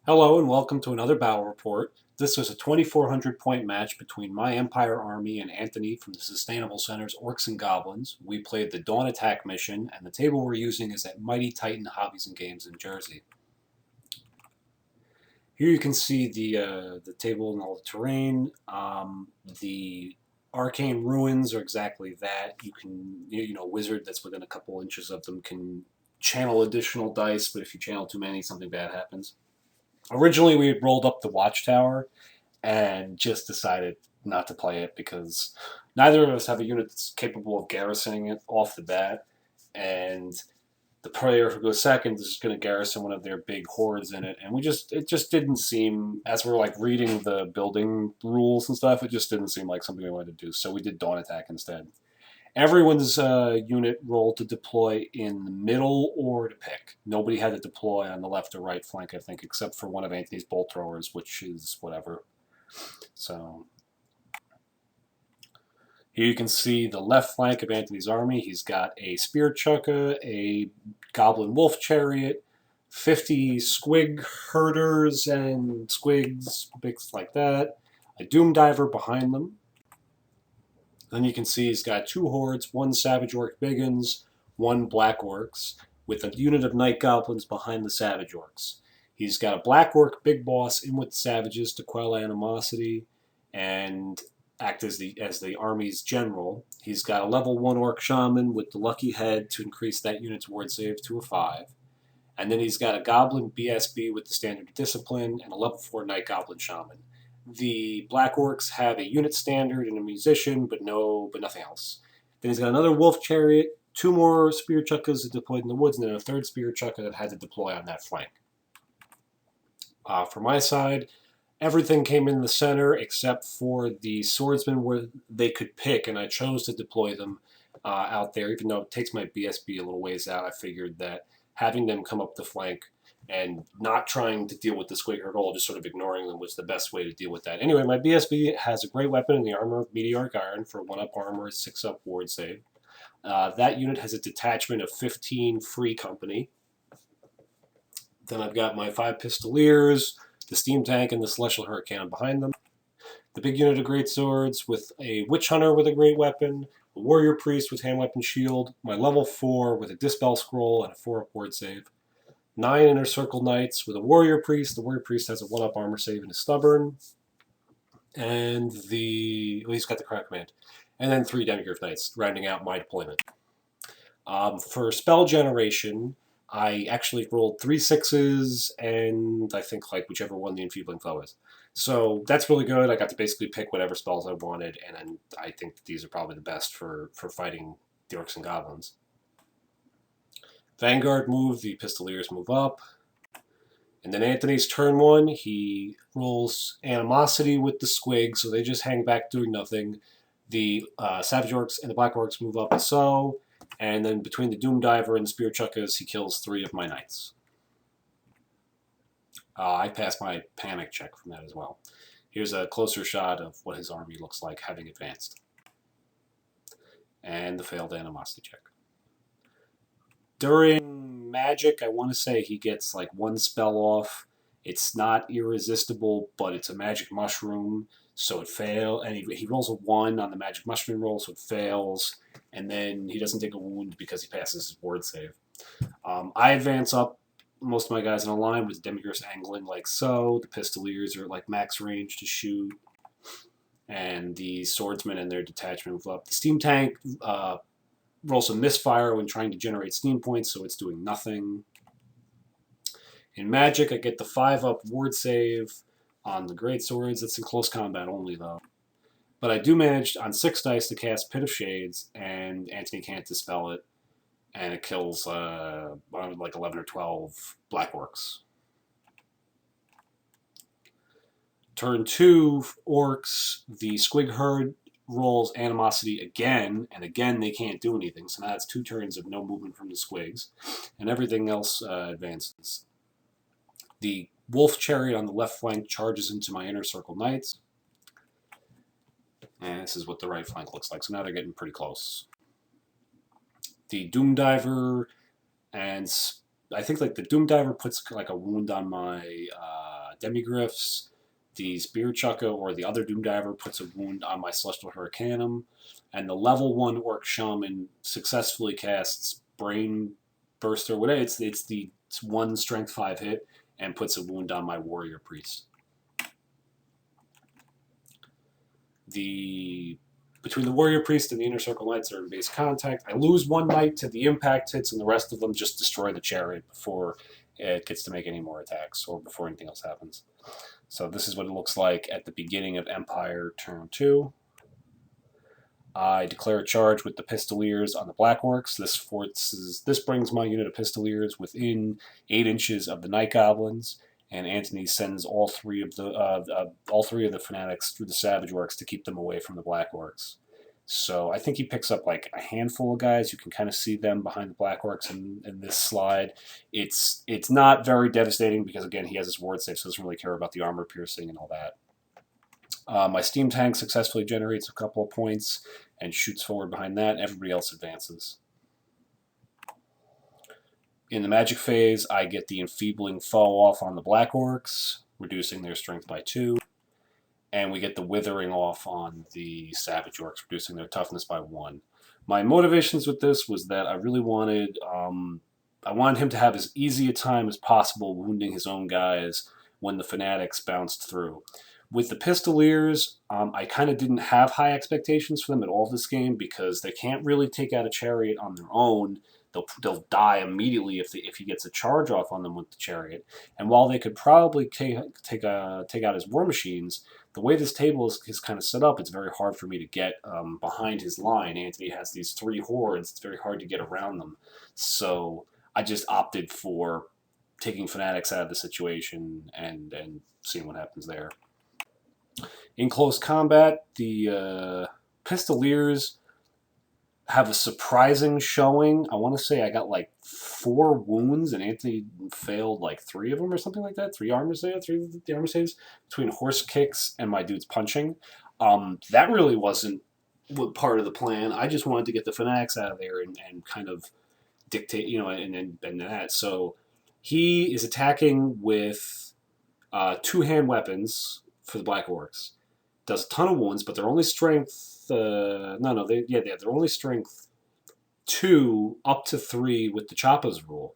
Hello and welcome to another battle report. This was a 2,400 point match between my Empire Army and Anthony from the Sustainable Center's Orcs and Goblins. We played the Dawn Attack mission, and the table we're using is at Mighty Titan Hobbies and Games in Jersey. Here you can see the table and all the terrain. The arcane ruins are exactly that. You can, wizard that's within a couple inches of them can channel additional dice, but if you channel too many, something bad happens. Originally, we had rolled up the Watchtower and just decided not to play it because neither of us have a unit that's capable of garrisoning it off the bat, and the player who goes second is going to garrison one of their big hordes in it, and it just didn't seem, as we're like reading the building rules and stuff, it just didn't seem like something we wanted to do, so we did Dawn Attack instead. Everyone's unit rolled to deploy in the middle or to pick. Nobody had to deploy on the left or right flank, I think, except for one of Anthony's bolt throwers, which is whatever. So here you can see the left flank of Anthony's army. He's got a spear chukka, a goblin wolf chariot, 50 squig herders and squigs, bits like that, a doom diver behind them. Then you can see he's got two hordes, one Savage Orc Biggins, one Black Orcs, with a unit of Night Goblins behind the Savage Orcs. He's got a Black Orc Big Boss in with the Savages to quell animosity and act as the army's general. He's got a level 1 Orc Shaman with the Lucky Head to increase that unit's ward save to a 5. And then he's got a Goblin BSB with the Standard Discipline and a level 4 Night Goblin Shaman. The Black Orcs have a unit standard and a musician, but nothing else. Then he's got another wolf chariot, two more spear chukkas that deployed in the woods, and then a third spear chukka that had to deploy on that flank. For my side, everything came in the center except for the swordsmen where they could pick, and I chose to deploy them out there, even though it takes my BSB a little ways out. I figured that having them come up the flank and not trying to deal with the squig herd at all, just sort of ignoring them was the best way to deal with that. Anyway, my BSB has a great weapon in the armor of Meteoric Iron for 1-up armor, 6-up ward save. That unit has a detachment of 15 free company. Then I've got my 5 Pistoliers, the Steam Tank, and the Celestial Hurricane behind them. The big unit of Great Swords with a Witch Hunter with a great weapon, a Warrior Priest with hand weapon shield, my level 4 with a Dispel Scroll and a 4-up ward save. 9 Inner Circle Knights with a Warrior Priest. The Warrior Priest has a 1-up armor save and is stubborn. And he's got the Crown Command. And then 3 Demiurge Knights, rounding out my deployment. For spell generation, I actually rolled 3 6s and I think like whichever one the Enfeebling Foe is. So that's really good. I got to basically pick whatever spells I wanted, and then I think that these are probably the best for fighting the Orcs and Goblins. Vanguard move, the Pistoliers move up. And then Anthony's turn 1, he rolls Animosity with the Squig, so they just hang back doing nothing. The Savage Orcs and the Black Orcs move up so, and then between the Doom Diver and the Spear Chukkas, he kills 3 of my Knights. I passed my panic check from that as well. Here's a closer shot of what his army looks like having advanced. And the failed Animosity check. During magic, I want to say he gets like 1 spell off. It's not irresistible, but it's a magic mushroom, so it fails. And he rolls a 1 on the magic mushroom roll, so it fails. And then he doesn't take a wound because he passes his ward save. I advance up most of my guys in a line with Demiurge angling like so. The Pistoliers are at like max range to shoot. And the swordsmen and their detachment move up. The Steam Tank rolls a misfire when trying to generate steam points, so it's doing nothing. In magic, I get the 5-up ward save on the Great Swords. That's in close combat only, though. But I do manage on 6 dice to cast Pit of Shades, and Anthony can't dispel it, and it kills like 11 or 12 Black Orcs. Turn 2, Orcs, the Squig Herd rolls Animosity again, and again they can't do anything, so now it's 2 turns of no movement from the Squigs, and everything else advances. The Wolf Chariot on the left flank charges into my Inner Circle Knights, and this is what the right flank looks like, so now they're getting pretty close. The Doom Diver, and I think like the Doom Diver puts like a wound on my Demigryphs. The Spear Chucker or the other Doom Diver puts a wound on my Celestial Hurricanum, and the level 1 Orc Shaman successfully casts Brain Burster. Whatever, it's 1 Strength 5 hit and puts a wound on my Warrior Priest. Between the Warrior Priest and the Inner Circle Knights are in base contact. I lose 1 Knight to the impact hits, and the rest of them just destroy the chariot before it gets to make any more attacks or before anything else happens. So this is what it looks like at the beginning of Empire turn 2. I declare a charge with the Pistoliers on the Black Orcs. This brings my unit of Pistoliers within 8 inches of the Night Goblins, and Antony sends all three of the Fanatics through the Savage Orcs to keep them away from the Black Orcs. So I think he picks up like a handful of guys. You can kind of see them behind the Black Orcs in this slide. It's not very devastating because, again, he has his ward save, so doesn't really care about the armor piercing and all that. My Steam Tank successfully generates a couple of points and shoots forward behind that. Everybody else advances. In the Magic phase, I get the Enfeebling Foe off on the Black Orcs, reducing their strength by 2. And we get the Withering off on the Savage Orcs, reducing their toughness by 1. My motivations with this was that I really wanted him to have as easy a time as possible wounding his own guys when the Fanatics bounced through. With the Pistoliers, I kind of didn't have high expectations for them at all this game because they can't really take out a chariot on their own. They'll die immediately if he gets a charge off on them with the chariot. And while they could probably take out his war machines, the way this table is kind of set up, it's very hard for me to get behind his line. Antony has these 3 hordes. It's very hard to get around them. So I just opted for taking Fanatics out of the situation and seeing what happens there. In close combat, the Pistoliers have a surprising showing. I want to say I got like 4 wounds, and Antony failed like 3 of them or something like that. 3 armor saves, 3 of the armor saves between horse kicks and my dude's punching. That really wasn't part of the plan. I just wanted to get the Fanatics out of there and kind of dictate, and that. So he is attacking with 2-hand weapons for the Black Orcs. Does a ton of wounds, but they're only strength. They're only strength 2 up to 3 with the Choppa's rule.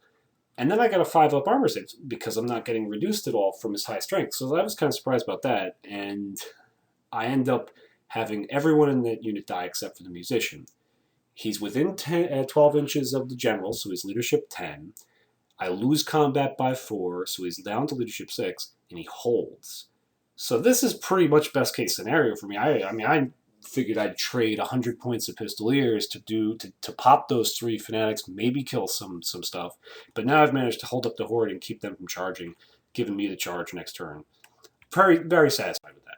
And then I got a 5-up armor save because I'm not getting reduced at all from his high strength. So I was kind of surprised about that. And I end up having everyone in that unit die except for the musician. He's within 12 inches of the general, so he's leadership 10. I lose combat by 4, so he's down to leadership 6, and he holds. So this is pretty much best case scenario for me. I figured I'd trade 100 points of Pistoliers to pop those 3 Fanatics, maybe kill some stuff. But now I've managed to hold up the Horde and keep them from charging, giving me the charge next turn. Very, very satisfied with that.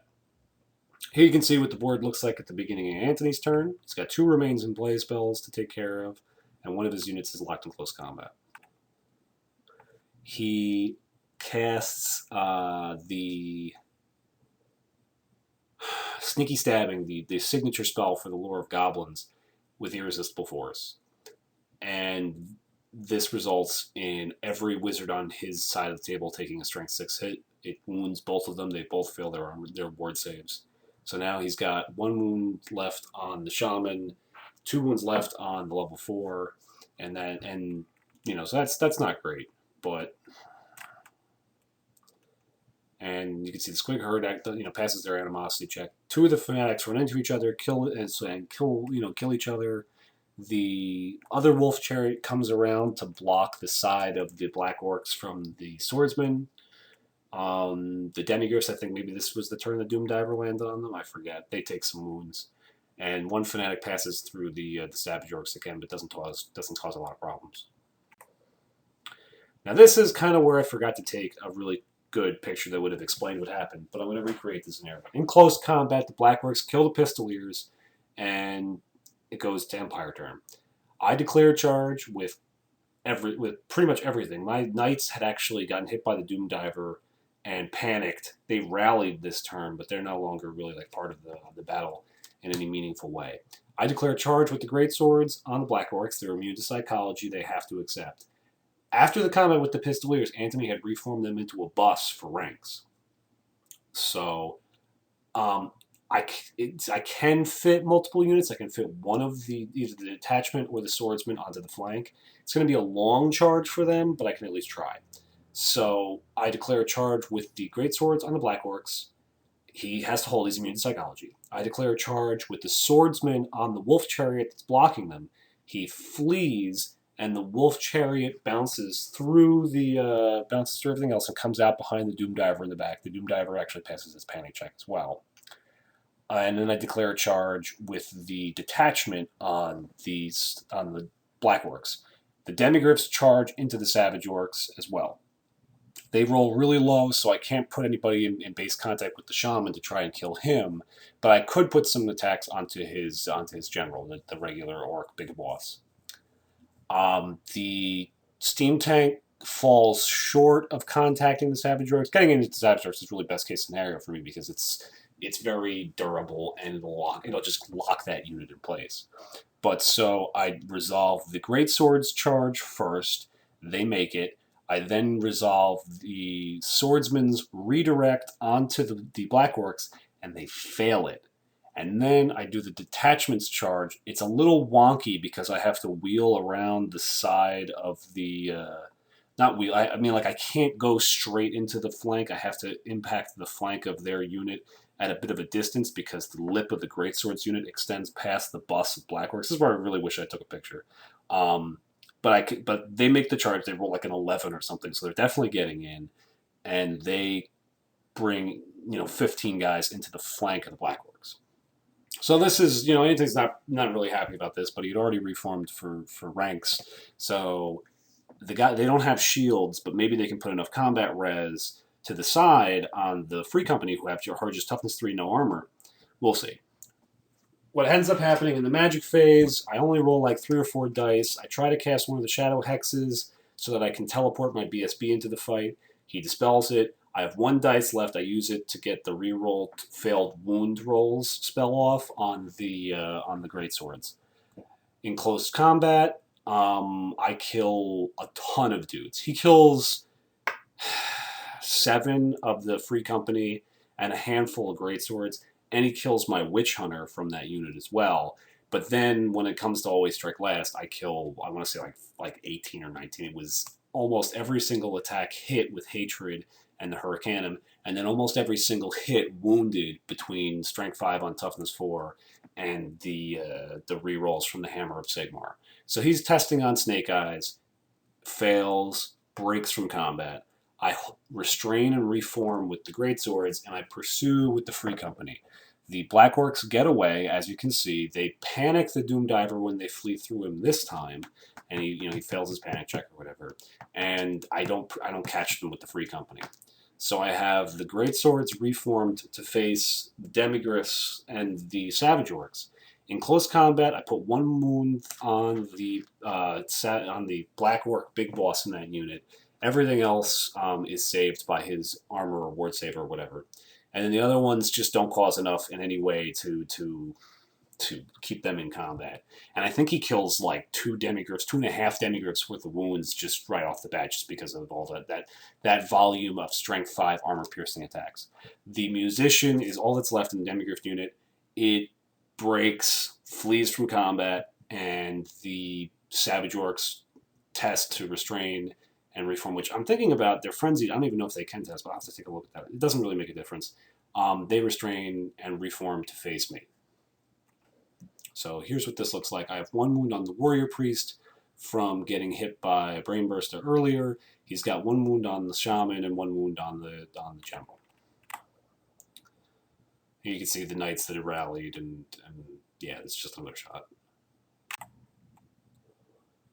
Here you can see what the board looks like at the beginning of Antony's turn. He's got 2 Remains in Play spells to take care of, and one of his units is locked in close combat. He casts the Sneaky Stabbing, the signature spell for the Lore of Goblins, with Irresistible Force. And this results in every wizard on his side of the table taking a Strength 6 hit. It wounds both of them. They both fail their ward saves. So now he's got 1 wound left on the Shaman, 2 wounds left on the level 4, so that's not great, but. And you can see the Squig Herd passes their animosity check. 2 of the Fanatics run into each other, kill each other. The other Wolf Chariot comes around to block the side of the Black Orcs from the Swordsman. The Demigryphs, I think maybe this was the turn the Doom Diver landed on them. I forget. They take some wounds, and 1 Fanatic passes through the Savage Orcs again, but doesn't cause a lot of problems. Now this is kind of where I forgot to take a really good picture that would have explained what happened, but I'm going to recreate this scenario. In close combat, the Black Orcs kill the Pistoliers, and it goes to Empire turn. I declare a charge with pretty much everything. My Knights had actually gotten hit by the Doom Diver and panicked. They rallied this turn, but they're no longer really like part of the battle in any meaningful way. I declare a charge with the Great Swords on the Black Orcs. They're immune to psychology. They have to accept. After the combat with the Pistoliers, Antony had reformed them into a bus for ranks. So I can fit multiple units. I can fit one of either the detachment or the swordsman onto the flank. It's going to be a long charge for them, but I can at least try. So I declare a charge with the great swords on the Black Orcs. He has to hold his immune to psychology. I declare a charge with the swordsman on the wolf chariot that's blocking them. He flees, and the wolf chariot bounces through everything else and comes out behind the Doom Diver in the back. The Doom Diver actually passes his panic check as well. And then I declare a charge with the detachment on the Black Orcs. The Demigryphs charge into the Savage Orcs as well. They roll really low, so I can't put anybody in base contact with the Shaman to try and kill him, but I could put some attacks onto his general, the regular Orc Big Boss. The Steam Tank falls short of contacting the Savage Orcs. Getting into the Savage Orcs is really best case scenario for me because it's very durable and it'll just lock that unit in place. But so I resolve the Great Swords charge first. They make it. I then resolve the Swordsman's redirect onto the Black Orcs, and they fail it. And then I do the detachments charge. It's a little wonky because I have to wheel around the side of the... not wheel, I mean, like, I can't go straight into the flank. I have to impact the flank of their unit at a bit of a distance because the lip of the Greatswords unit extends past the bus of Black Orcs. This is where I really wish I took a picture. But they make the charge. They roll like an 11 or something, so they're definitely getting in, and they bring 15 guys into the flank of the Black Orcs. So this is anything's not really happy about this, but he'd already reformed for ranks, so they don't have shields, but maybe they can put enough combat res to the side on the Free Company who have just toughness 3, no armor. We'll see. What ends up happening in the magic phase, I only roll like 3 or 4 dice. I try to cast one of the shadow hexes so that I can teleport my BSB into the fight. He dispels it. I have 1 dice left. I use it to get the reroll failed wound rolls spell off on the greatswords. In close combat, I kill a ton of dudes. He kills 7 of the Free Company and a handful of greatswords, and he kills my Witch Hunter from that unit as well. But then when it comes to Always Strike Last, I kill, I want to say like 18 or 19. It was almost every single attack hit with Hatred and the Hurricanum, and then almost every single hit wounded between Strength 5 on Toughness 4 and the rerolls from the Hammer of Sigmar. So he's testing on Snake Eyes, fails, breaks from combat. I restrain and reform with the Greatswords, and I pursue with the Free Company. The Black Orcs get away, as you can see. They panic the Doom Diver when they flee through him this time, and he fails his panic check or whatever. And I don't catch them with the Free Company. So I have the Greatswords reformed to face the Demigryphs and the Savage Orcs. In close combat, I put 1 wound on the Black Orc Big Boss in that unit. Everything else is saved by his armor or ward save or whatever. And then the other ones just don't cause enough in any way to keep them in combat. And I think he kills like 2.5 Demigryphs worth of wounds just right off the bat, just because of all that volume of Strength 5 armor-piercing attacks. The Musician is all that's left in the Demigryph unit. It breaks, flees from combat, and the Savage Orcs test to restrain and reform, which I'm thinking about. They're frenzied. I don't even know if they can test, but I'll have to take a look at that. It doesn't really make a difference. They restrain and reform to face me. So here's what this looks like. I have 1 wound on the Warrior Priest from getting hit by a Brainburster earlier. He's got 1 wound on the Shaman and 1 wound on the General. You can see the Knights that have rallied, and yeah, it's just another shot.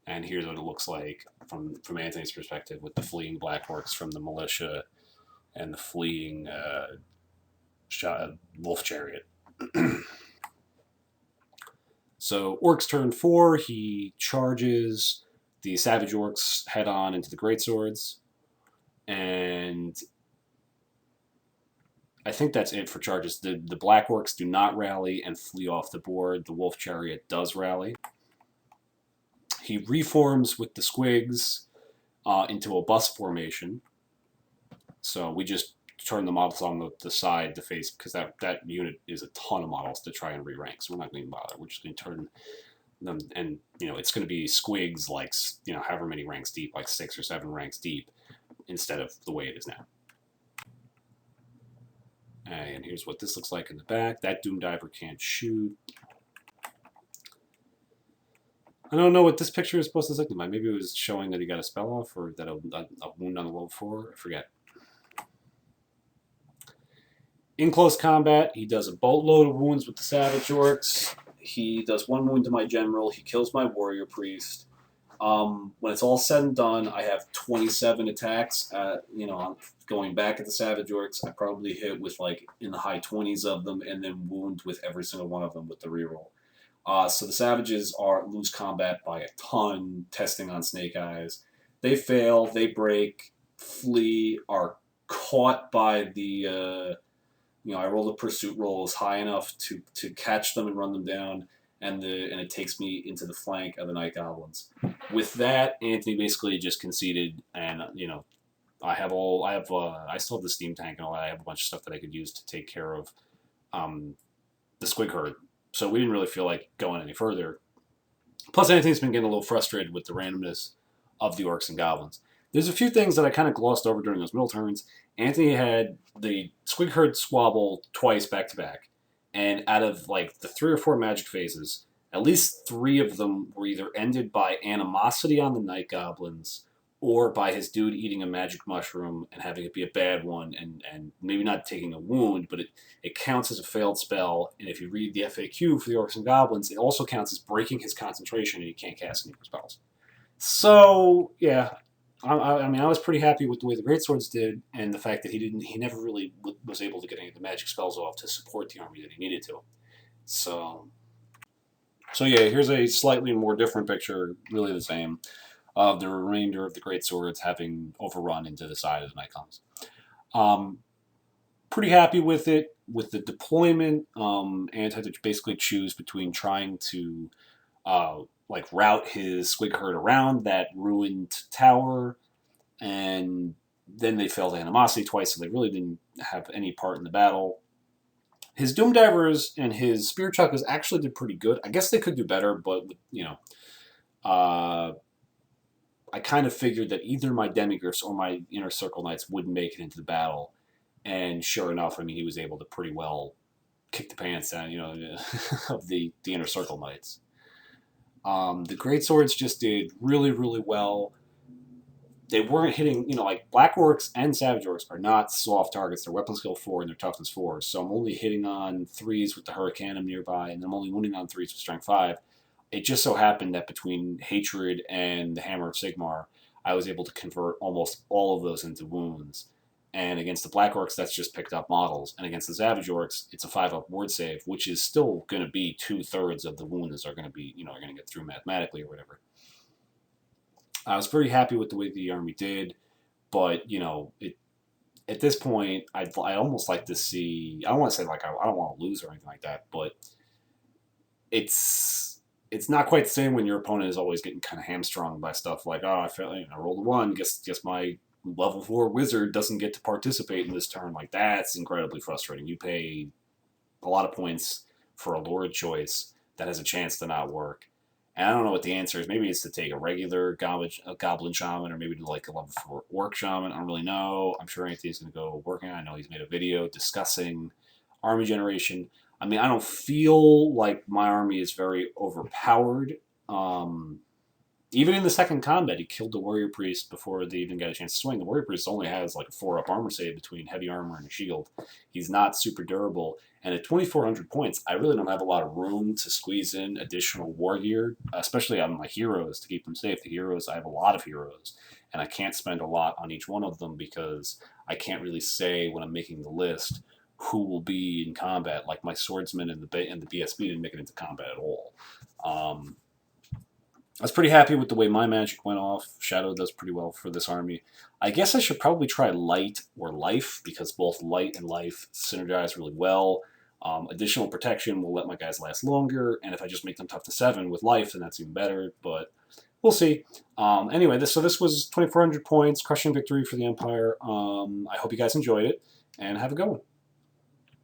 And here's what it looks like from Anthony's perspective with the fleeing Black Orcs from the Militia and the fleeing Wolf Chariot. So Orcs turn 4, he charges the Savage Orcs head on into the Greatswords, and I think that's it for charges. The Black Orcs do not rally and flee off the board. The Wolf Chariot does rally. He reforms with the Squigs into a bus formation. So we just turn the models on the side to face, because that unit is a ton of models to try and re-rank. So we're not going to bother. We're just going to turn them, and it's going to be squigs like however many ranks deep, like 6 or 7 ranks deep, instead of the way it is now. And here's what this looks like in the back. That Doom Diver can't shoot. I don't know what this picture is supposed to signify. Maybe it was showing that he got a spell off, or that a wound on the level 4. I forget. In close combat, he does a boatload of wounds with the Savage Orcs. He does 1 wound to my general. He kills my warrior priest. When it's all said and done, I have 27 attacks. Going back at the Savage Orcs, I probably hit with like in the high 20s of them, and then wound with every single one of them with the reroll. So the Savages lose combat by a ton, testing on Snake Eyes. They fail, they break, flee, are caught by the... I roll the pursuit rolls high enough to catch them and run them down, and it takes me into the flank of the Night Goblins. With that, Anthony basically just conceded, and I still have the steam tank and all that. I have a bunch of stuff that I could use to take care of the squig herd. So we didn't really feel like going any further. Plus, Anthony's been getting a little frustrated with the randomness of the Orcs and Goblins. There's a few things that I kind of glossed over during those middle turns. Anthony had the squig herd squabble twice back-to-back. And out of like the 3 or 4 magic phases, at least 3 of them were either ended by animosity on the Night Goblins, or by his dude eating a magic mushroom and having it be a bad one, and maybe not taking a wound, but it counts as a failed spell. And if you read the FAQ for the Orcs and Goblins, it also counts as breaking his concentration, and he can't cast any more spells. So, yeah, I mean, I was pretty happy with the way the Greatswords did, and the fact that he never really was able to get any of the magic spells off to support the army that he needed to. So yeah, here's a slightly more different picture, really the same, of the remainder of the Greatswords having overrun into the side of the Night Goblins. Pretty happy with it. With the deployment, Ant had to basically choose between trying to route his squig herd around that ruined tower, and then they failed animosity twice, so they really didn't have any part in the battle. His Doom Divers and his Spear Chuckers actually did pretty good. I guess they could do better, but I kind of figured that either my Demigryphs or my Inner Circle Knights wouldn't make it into the battle, and sure enough, I mean, he was able to pretty well kick the pants down, of the Inner Circle Knights. The Greatswords just did really, really well. They weren't hitting, like Black Orcs and Savage Orcs are not soft targets. They're weapon skill 4 and they're toughness 4. So I'm only hitting on 3s with the Hurricanum nearby, and I'm only wounding on 3s with strength 5. It just so happened that between Hatred and the Hammer of Sigmar, I was able to convert almost all of those into wounds. And against the Black Orcs, that's just picked up models. And against the Savage Orcs, it's a 5-up ward save, which is still going to be 2/3 of the wounds are going to be, are going to get through mathematically or whatever. I was very happy with the way the army did, but, at this point, I'd almost like to see, I don't want to say, I don't want to lose or anything like that, but it's not quite the same when your opponent is always getting kind of hamstrung by stuff like, I rolled a 1, guess my level 4 wizard doesn't get to participate in this turn. Like, that's incredibly frustrating. You pay a lot of points for a Lord choice that has a chance to not work. And I don't know what the answer is. Maybe it's to take a regular Goblin Shaman, or maybe to like a level 4 Orc Shaman. I don't really know. I'm sure Anthony's going to go working on it. I know he's made a video discussing army generation. I mean, I don't feel like my army is very overpowered. Even in the second combat, he killed the Warrior Priest before they even got a chance to swing. The Warrior Priest only has like a 4-up armor save between heavy armor and a shield. He's not super durable. And at 2,400 points, I really don't have a lot of room to squeeze in additional war gear, especially on my heroes to keep them safe. The heroes, I have a lot of heroes, and I can't spend a lot on each one of them because I can't really say when I'm making the list who will be in combat. Like my swordsman and the BSB didn't make it into combat at all. I was pretty happy with the way my magic went off. Shadow does pretty well for this army. I guess I should probably try Light or Life, because both Light and Life synergize really well. Additional protection will let my guys last longer, and if I just make them tough to 7 with Life, then that's even better. But we'll see. Anyway, so this was 2,400 points, crushing victory for the Empire. I hope you guys enjoyed it, and have a good one.